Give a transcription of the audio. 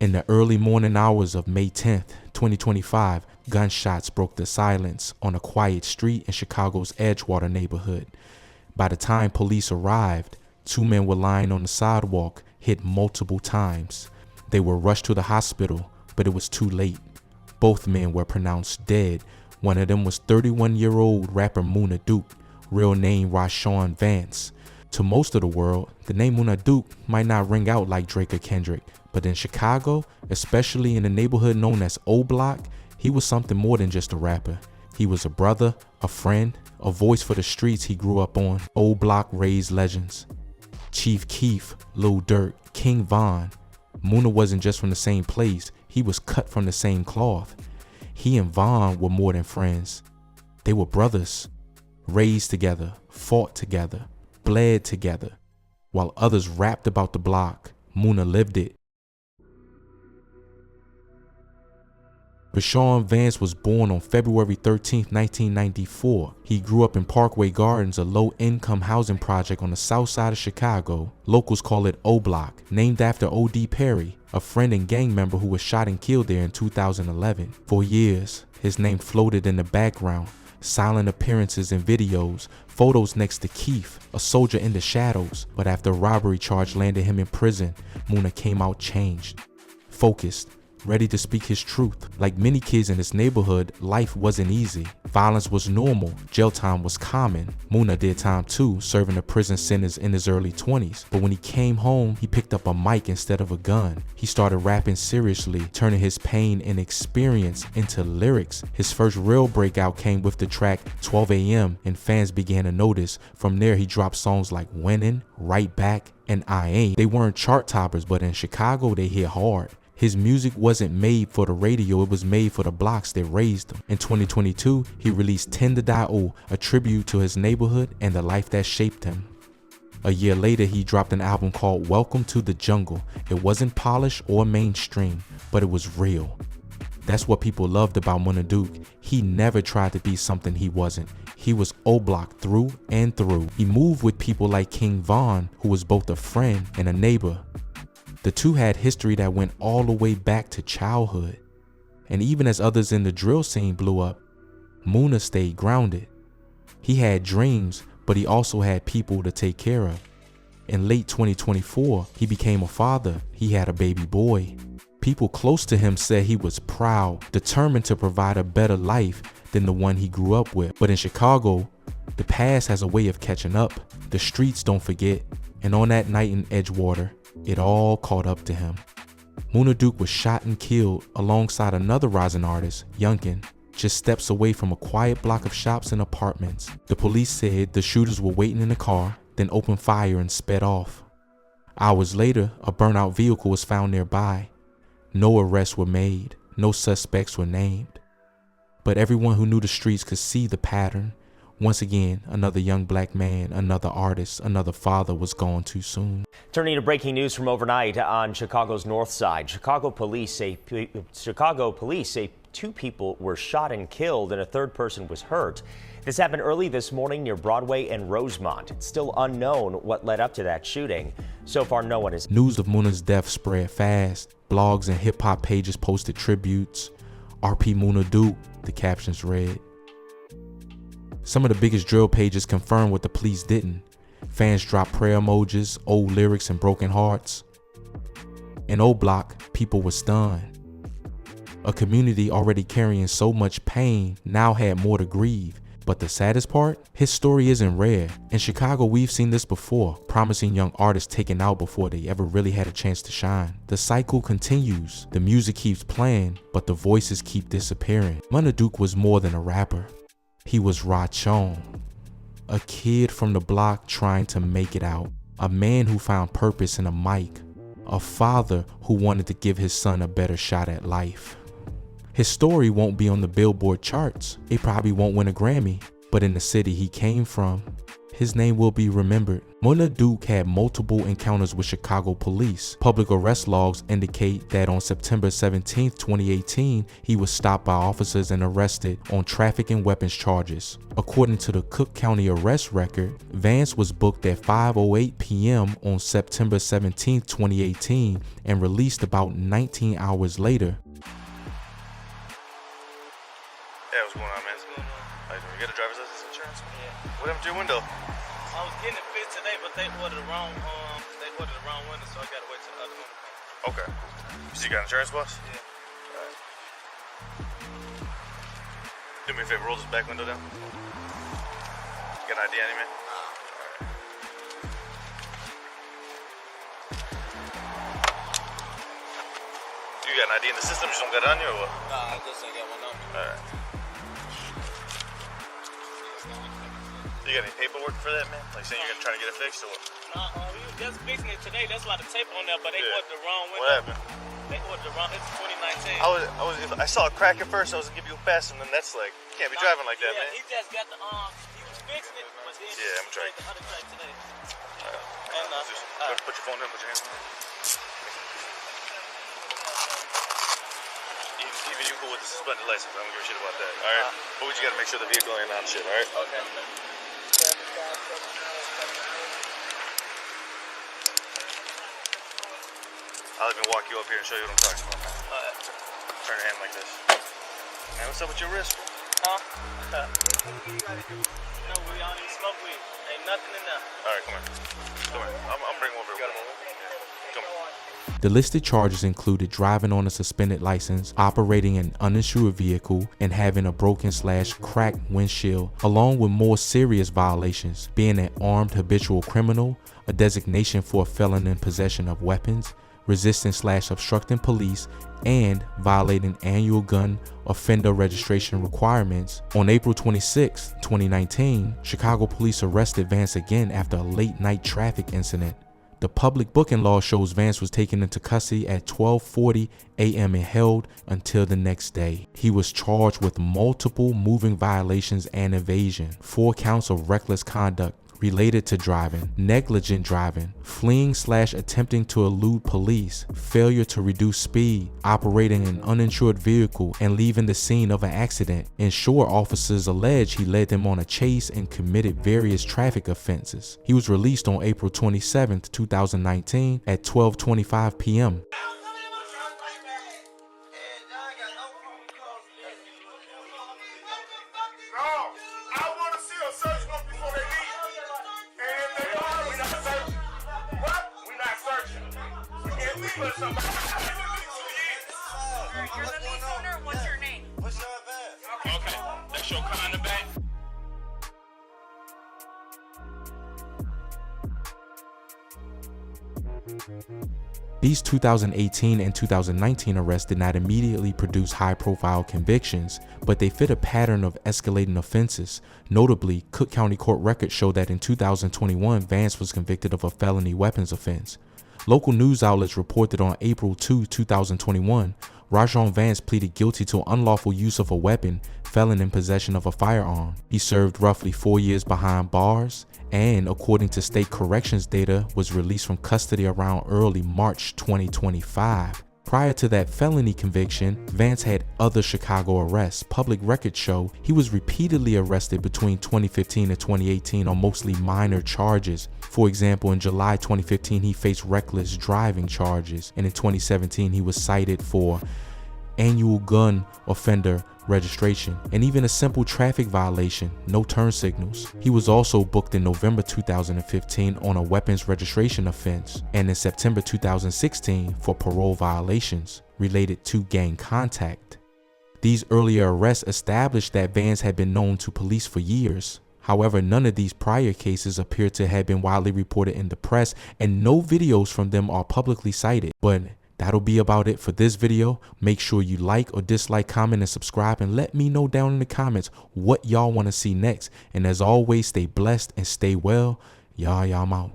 In the early morning hours of May 10th, 2025, gunshots broke the silence on a quiet street in Chicago's Edgewater neighborhood. By the time police arrived, 2 men were lying on the sidewalk, hit multiple times. They were rushed to the hospital, but it was too late. Both men were pronounced dead. One of them was 31-year-old rapper Munna, real name Rashawn Vance. To most of the world, the name Munna might not ring out like Drake or Kendrick, but in Chicago, especially in the neighborhood known as O Block, he was something more than just a rapper. He was a brother, a friend, a voice for the streets he grew up on. O Block raised legends. Chief Keef, Lil Durk, King Von. Munna wasn't just from the same place, he was cut from the same cloth. He and Von were more than friends. They were brothers, raised together, fought together, bled together. While others rapped about the block, Munna lived it. Rashawn Vance was born on February 13, 1994. He grew up in Parkway Gardens, a low-income housing project on the south side of Chicago. Locals call it O Block, named after O.D. Perry, a friend and gang member who was shot and killed there in 2011. For years, his name floated in the background. Silent appearances in videos, photos next to Keef, a soldier in the shadows. But after a robbery charge landed him in prison, Munna came out changed, focused, ready to speak his truth. Like many kids in his neighborhood, life wasn't easy. Violence was normal, jail time was common. Munna did time too, serving a prison sentence in his early 20s. But when he came home, he picked up a mic instead of a gun. He started rapping seriously, turning his pain and experience into lyrics. His first real breakout came with the track 12 a.m. and fans began to notice. From there, he dropped songs like Winning, Right Back, and I Ain't. They weren't chart toppers, but in Chicago, they hit hard. His music wasn't made for the radio, it was made for the blocks that raised him. In 2022, he released 10 to Die, a tribute to his neighborhood and the life that shaped him. A year later, he dropped an album called Welcome to the Jungle. It wasn't polished or mainstream, but it was real. That's what people loved about Munna. He never tried to be something he wasn't. He was O Block through and through. He moved with people like King Von, who was both a friend and a neighbor. The two had history that went all the way back to childhood. And even as others in the drill scene blew up, Munna stayed grounded. He had dreams, but he also had people to take care of. In late 2024, he became a father. He had a baby boy. People close to him said he was proud, determined to provide a better life than the one he grew up with. But in Chicago, the past has a way of catching up. The streets don't forget. And on that night in Edgewater, it all caught up to him. Munna was shot and killed alongside another rising artist, Youngkin, just steps away from a quiet block of shops and apartments. The police said the shooters were waiting in the car, then opened fire and sped off. Hours later, a burnout vehicle was found nearby. No arrests were made, no suspects were named. But everyone who knew the streets could see the pattern. Once again, another young black man, another artist, another father was gone too soon. Turning to breaking news from overnight on Chicago's north side. Chicago police say 2 people were shot and killed and a third person was hurt. This happened early this morning near Broadway and Rosemont. It's still unknown what led up to that shooting. So far, no one is. News of Munna's death spread fast. Blogs and hip-hop pages posted tributes. RP Munna, the captions read. Some of the biggest drill pages confirmed what the police didn't. Fans dropped prayer emojis, old lyrics, and broken hearts. In O Block, people were stunned. A community already carrying so much pain now had more to grieve. But the saddest part? His story isn't rare. In Chicago, we've seen this before, promising young artists taken out before they ever really had a chance to shine. The cycle continues. The music keeps playing, but the voices keep disappearing. Munna was more than a rapper. He was Rashawn, a kid from the block trying to make it out, a man who found purpose in a mic, a father who wanted to give his son a better shot at life. His story won't be on the Billboard charts, it probably won't win a Grammy, but in the city he came from, his name will be remembered. Munna Duke had multiple encounters with Chicago police. Public arrest logs indicate that on September 17, 2018, he was stopped by officers and arrested on traffic and weapons charges. According to the Cook County arrest record, Vance was booked at 5:08 p.m. on September 17, 2018 and released about 19 hours later. Hey, what's going on, man? What's going on? How you doing? You got a driver's license insurance? Yeah. What happened to your window? I was getting it fixed today, but they ordered the wrong window, so I gotta wait till the other window comes. Okay. So you got insurance, boss? Yeah. Alright. Do me a favor, roll this back window down. You got an ID on you, man? You got an ID in the system, just don't got it on you or what? Nah, I just ain't got one on me. Alright. You got any paperwork for that, man? Like saying you're gonna try to get it fixed or what? Nah, we was just fixing it today. That's a lot of tape on there, but they ordered the wrong window. What happened? They ordered the wrong. It's 2019. I saw a crack at first. I was gonna give you a pass, and then that's like, you can't be driving like that, man. He just got the he was fixing it, but then I'm trying. the other track today. And put your phone down, put your hands on. Even you cool with the suspended license. I don't give a shit about that. All right. But we just gotta make sure the vehicle ain't on shit. All right. Okay. I'll even walk you up here and show you what I'm talking about. Turn your hand like this. Man, what's up with your wrist? Huh? No, we don't even smoke weed. Ain't nothing in there. All right, come here. Come here. I'm bringing over. You got him over? Come here. The listed charges included driving on a suspended license, operating an uninsured vehicle, and having a broken/cracked windshield, along with more serious violations, being an armed habitual criminal, a designation for a felon in possession of weapons, resisting/obstructing police, and violating annual gun offender registration requirements. On April 26, 2019, Chicago police arrested Vance again after a late night traffic incident. The public booking law shows Vance was taken into custody at 12:40 a.m. and held until the next day. He was charged with multiple moving violations and evasion, 4 counts of reckless conduct related to driving, negligent driving, fleeing/attempting to elude police, failure to reduce speed, operating an uninsured vehicle, and leaving the scene of an accident. In short, officers allege he led them on a chase and committed various traffic offenses. He was released on April 27, 2019 at 12:25 p.m. You're the lease owner. What's your name? What's your advance? Okay. That's your car in the back. These 2018 and 2019 arrests did not immediately produce high-profile convictions, but they fit a pattern of escalating offenses. Notably, Cook County court records show that in 2021, Vance was convicted of a felony weapons offense. Local news outlets reported on April 2, 2021, Rajon Vance pleaded guilty to unlawful use of a weapon, felon in possession of a firearm. He served roughly 4 years behind bars and, according to state corrections data, was released from custody around early March 2025. Prior to that felony conviction, Vance had other Chicago arrests. Public records show he was repeatedly arrested between 2015 and 2018 on mostly minor charges. For example, in July 2015, he faced reckless driving charges, and in 2017, he was cited for annual gun offender registration and even a simple traffic violation, no turn signals. He was also booked in November 2015 on a weapons registration offense and in September 2016 for parole violations related to gang contact. These earlier arrests established that Vance had been known to police for years. However, none of these prior cases appear to have been widely reported in the press, and no videos from them are publicly cited. But that'll be about it for this video. Make sure you like or dislike, comment, and subscribe, and let me know down in the comments what y'all want to see next. And as always, stay blessed and stay well. Y'all, I'm out.